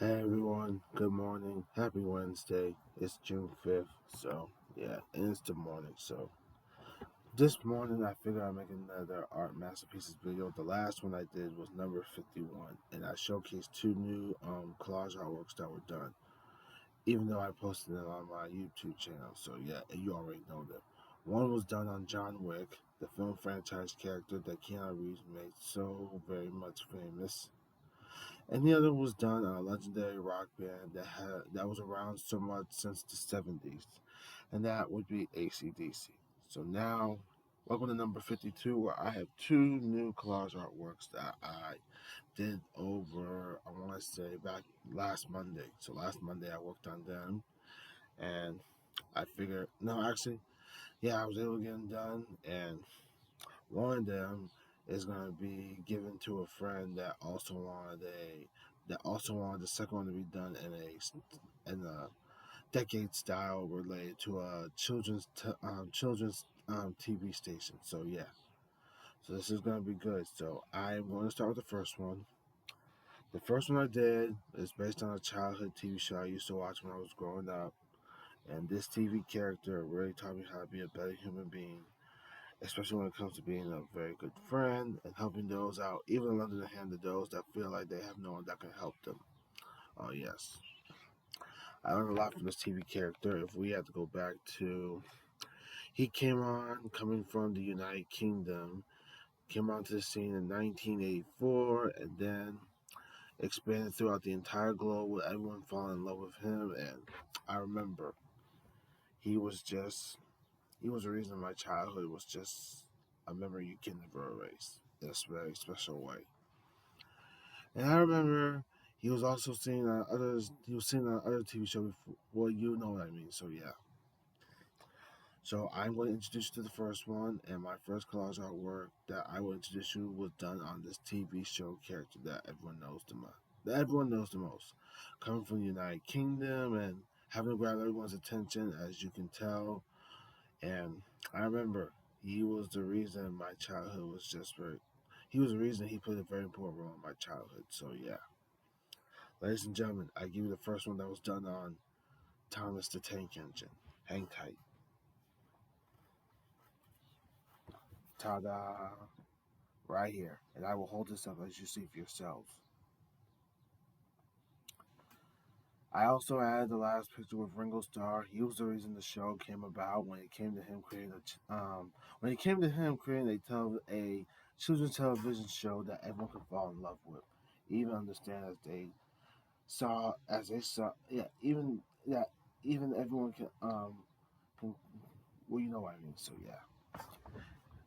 Hey everyone, good morning. Happy Wednesday. It's June 5th, so yeah, and it's the morning. So this morning I figured I'd make another art masterpieces video. The last one I did was number 51, and I showcased two new collage artworks that were done, even though I posted them on my YouTube channel. So yeah, you already know them. One was done on John Wick, the film franchise character that Keanu Reeves made so very much famous, and the other was done on a legendary rock band that was around so much since the 70s, and that would be AC/DC. So now, welcome to number 52, where I have two new collage artworks that I did over, I want to say, back last Monday. So last Monday I worked on them, and I figured, no, actually, yeah, I was able to get them done, and one of them is going to be given to a friend that also wanted the second one to be done in a decade style related to a children's TV station. So yeah, so this is going to be good. So I'm going to start with the first one. The first one I did is based on a childhood TV show I used to watch when I was growing up, and this TV character really taught me how to be a better human being, especially when it comes to being a very good friend and helping those out, even lending a hand to those that feel like they have no one that can help them. Oh, yes. I learned a lot from this TV character. If we had to go back to, he came on coming from the United Kingdom, came onto the scene in 1984, and then expanded throughout the entire globe with everyone falling in love with him. And I remember he was just, he was the reason my childhood was just a memory you can never erase in a very special way. And I remember he was also seen on others. He was seen on other TV shows before. Well, you know what I mean. So yeah. So I'm going to introduce you to the first one, and my first collage artwork that I will introduce you was done on this TV show character that everyone knows the most. That everyone knows the most, coming from the United Kingdom and having to grab everyone's attention, as you can tell. And I remember he was the reason my childhood was just very. He was the reason he played a very important role in my childhood. So yeah. Ladies and gentlemen, I give you the first one that was done on Thomas the Tank Engine. Hang tight. Ta da! Right here. And I will hold this up as you see for yourselves. I also added the last picture with Ringo Starr. He was the reason the show came about when it came to him creating a children's television show that everyone could fall in love with, even understand as they saw, yeah, even that even everyone can, well, you know what I mean. So yeah.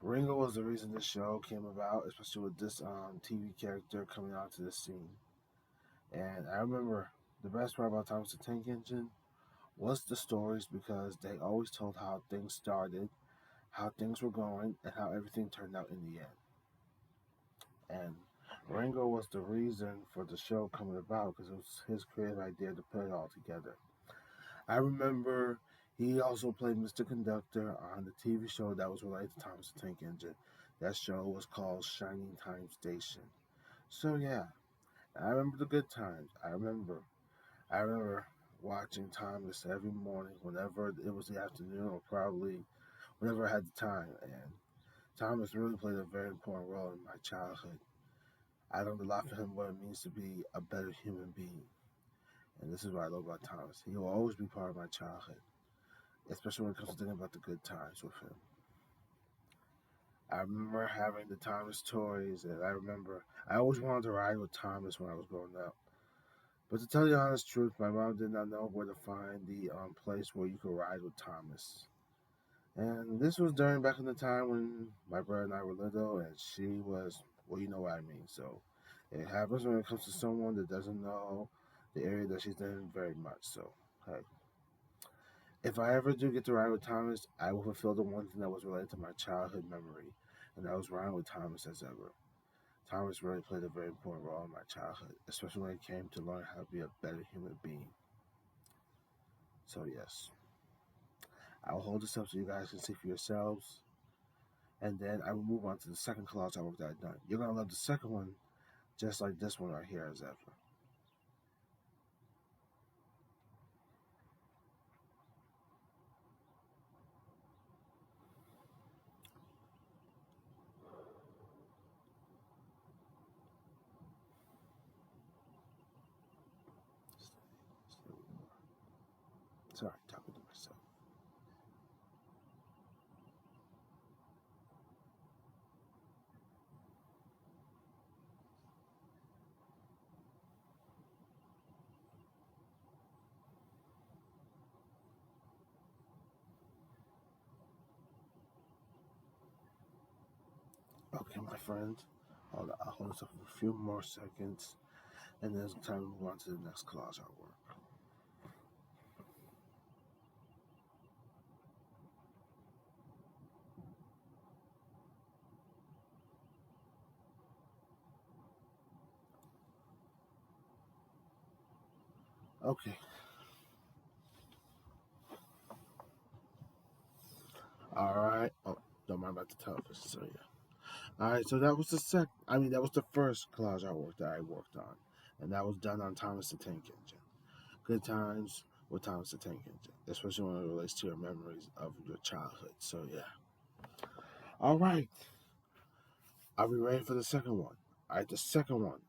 Ringo was the reason this show came about, especially with this TV character coming onto the scene. And I remember the best part about Thomas the Tank Engine was the stories because they always told how things started, how things were going, and how everything turned out in the end. And Ringo was the reason for the show coming about because it was his creative idea to put it all together. I remember he also played Mr. Conductor on the TV show that was related to Thomas the Tank Engine. That show was called Shining Time Station. So yeah, I remember the good times. I remember watching Thomas every morning whenever it was the afternoon or probably whenever I had the time. And Thomas really played a very important role in my childhood. I learned a lot from him what it means to be a better human being. And this is what I love about Thomas. He will always be part of my childhood, especially when it comes to thinking about the good times with him. I remember having the Thomas toys, and I always wanted to ride with Thomas when I was growing up. But to tell you the honest truth, my mom did not know where to find the place where you could ride with Thomas. And this was during back in the time when my brother and I were little, and she was, well, you know what I mean. So it happens when it comes to someone that doesn't know the area that she's in very much. So, hey, if I ever do get to ride with Thomas, I will fulfill the one thing that was related to my childhood memory, and that was riding with Thomas as ever. Thomas really played a very important role in my childhood, especially when it came to learning how to be a better human being. So, yes, I'll hold this up so you guys can see for yourselves, and then I will move on to the second collage artwork that I've done. You're going to love the second one just like this one right here as ever. Sorry, talking to myself. Okay, my friends. I'll hold this up for a few more seconds, and then it's time to move on to the next collage artwork. Okay. All right. Oh, don't mind about the television. So yeah. All right. So that was the sec. I mean, that was the first collage artwork that I worked on, and that was done on Thomas the Tank Engine. Good times with Thomas the Tank Engine, especially when it relates to your memories of your childhood. So yeah. All right. Are we ready for the second one? All right. The second one.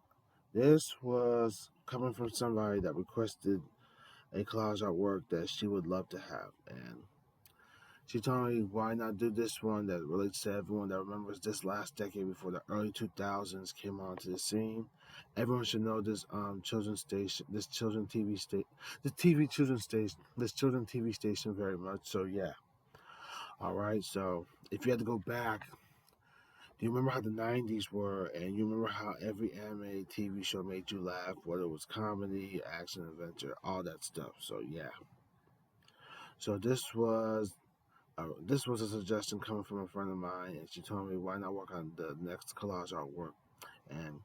This was coming from somebody that requested a collage artwork that she would love to have, and she told me why not do this one that relates to everyone that remembers this last decade before the early 2000s came onto the scene. Everyone should know this children's station, this children TV station, the TV children's station, this children TV station very much. So yeah, all right. So if you had to go back, do you remember how the '90s were, and you remember how every anime TV show made you laugh, whether it was comedy, action, adventure, all that stuff. So yeah. So this was a suggestion coming from a friend of mine, and she told me why not work on the next collage artwork. And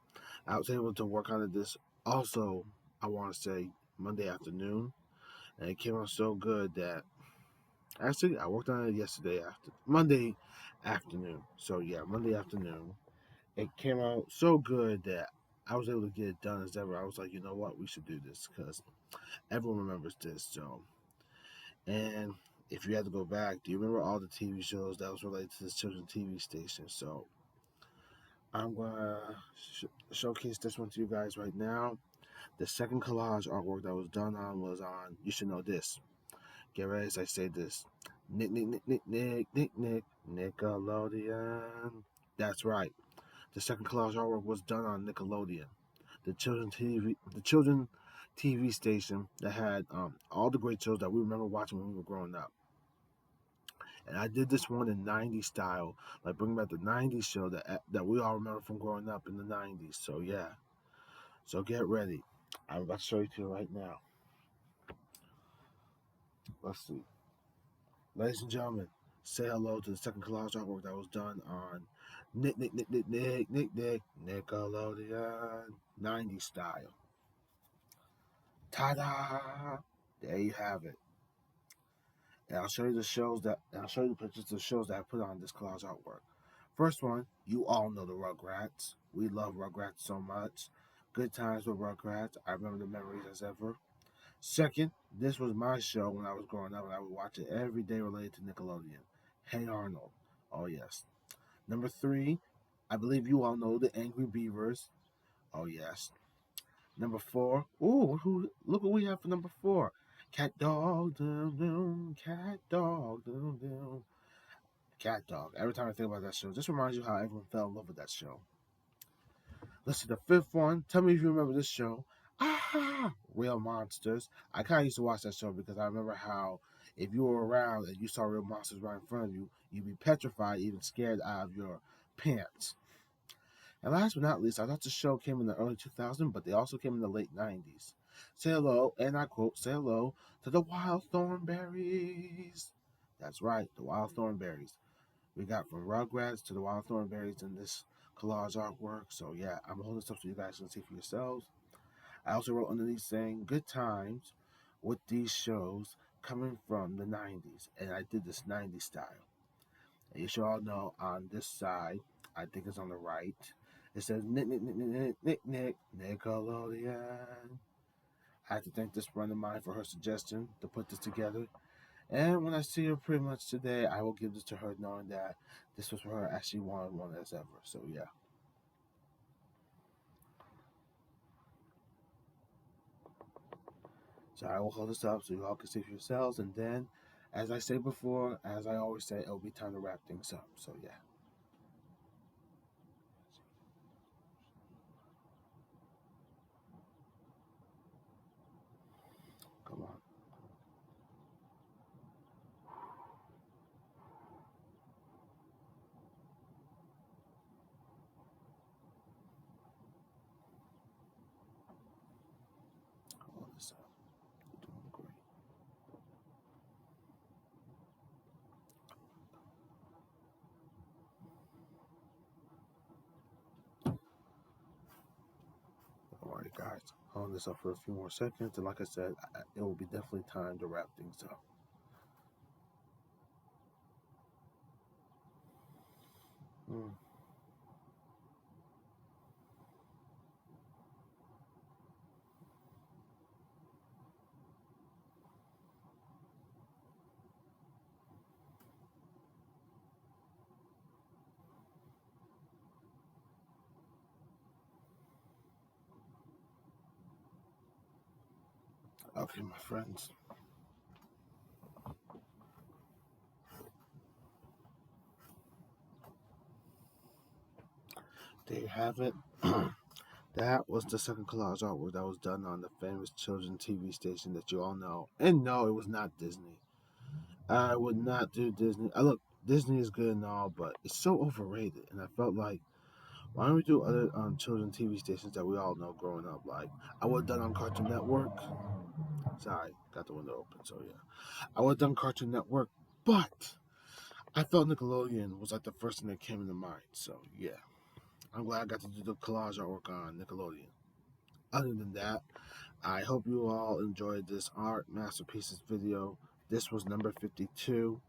I was able to work on it this also, I want to say, Monday afternoon, and it came out so good that actually I worked on it yesterday after Monday afternoon. So yeah, Monday afternoon, it came out so good that I was able to get it done as ever. I was like, you know what, we should do this because everyone remembers this. So and if you had to go back, do you remember all the TV shows that was related to this children's TV station? So I'm gonna showcase this one to you guys right now. The second collage artwork that was done on was on. You should know this. Get ready as I say this. Nick, Nickelodeon. That's right. The second collage artwork was done on Nickelodeon, the children TV station that had all the great shows that we remember watching when we were growing up. And I did this one in '90s style, like bringing back the '90s show that we all remember from growing up in the '90s. So yeah, so get ready. I'm about to show you to you right now. Let's see, ladies and gentlemen, say hello to the second collage artwork that was done on Nickelodeon '90s style. Ta-da! There you have it. And I'll show you the pictures of the shows that I put on this collage artwork. First one, you all know the Rugrats. We love Rugrats so much. Good times with Rugrats. I remember the memories as ever. Second, this was my show when I was growing up, and I would watch it every day related to Nickelodeon. Hey Arnold. Oh yes. Number three, I believe you all know the Angry Beavers. Oh yes. Number four, ooh, look what we have for number four. Cat dog, doom doom, cat dog, doom doom. Cat Dog. Every time I think about that show, just reminds you how everyone fell in love with that show. Let's see the fifth one. Tell me if you remember this show. Ah, Real Monsters. I kind of used to watch that show because I remember how if you were around and you saw real monsters right in front of you, you'd be petrified, even scared out of your pants. And last but not least, I thought the show came in the early 2000s, but they also came in the late 90s. Say hello, and I quote, say hello to the Wild Thornberries. That's right, the Wild Thornberries. We got from Rugrats to the Wild Thornberries in this collage artwork. So yeah, I'm holding this up so you guys can see for yourselves. I also wrote underneath saying good times with these shows coming from the 90s. And I did this 90s style. And you should all know on this side, I think it's on the right, it says Nickelodeon. I have to thank this friend of mine for her suggestion to put this together. And when I see her pretty much today, I will give this to her knowing that this was for her as she wanted one as ever. So yeah. So I will hold this up so you all can see for yourselves, and then, as I say before, as I always say, it'll be time to wrap things up. So yeah, come on. Hold this up. You're doing great. Alright, guys, hold this up for a few more seconds, and like I said, it will be definitely time to wrap things up. Mm. Okay, my friends, there you have it. That was the second collage artwork that was done on the famous children's TV station that you all know. And no, it was not Disney. I would not do Disney. I look, Disney is good and all, but it's so overrated. And I felt like, why don't we do other children's TV stations that we all know growing up? Like, I would have done on Cartoon Network. Sorry, got the window open, so yeah. I would have done Cartoon Network, but I felt Nickelodeon was like the first thing that came into mind. So yeah, I'm glad I got to do the collage artwork on Nickelodeon. Other than that, I hope you all enjoyed this art masterpieces video. This was number 52.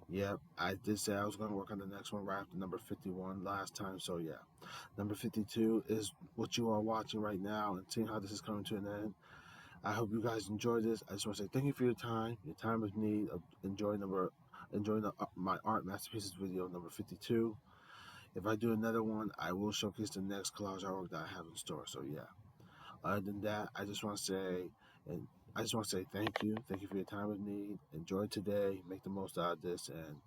Yep, I did say I was going to work on the next one right after number 51 last time. So yeah, number 52 is what you are watching right now and seeing how this is coming to an end. I hope you guys enjoyed this. I just want to say thank you for your time of need of enjoying my art masterpieces video number 52. If I do another one, I will showcase the next collage artwork that I have in store. So yeah. Other than that, and I just want to say thank you for your time with me. Enjoy today, make the most out of this, and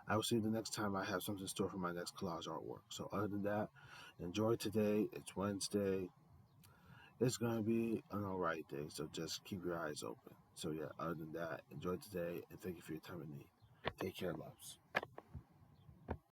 I will see you the next time I have something in store for my next collage artwork. So other than that, enjoy today. It's Wednesday. It's gonna be an alright day, so just keep your eyes open. So yeah, other than that, enjoy today, and thank you for your time with me. Take care, loves.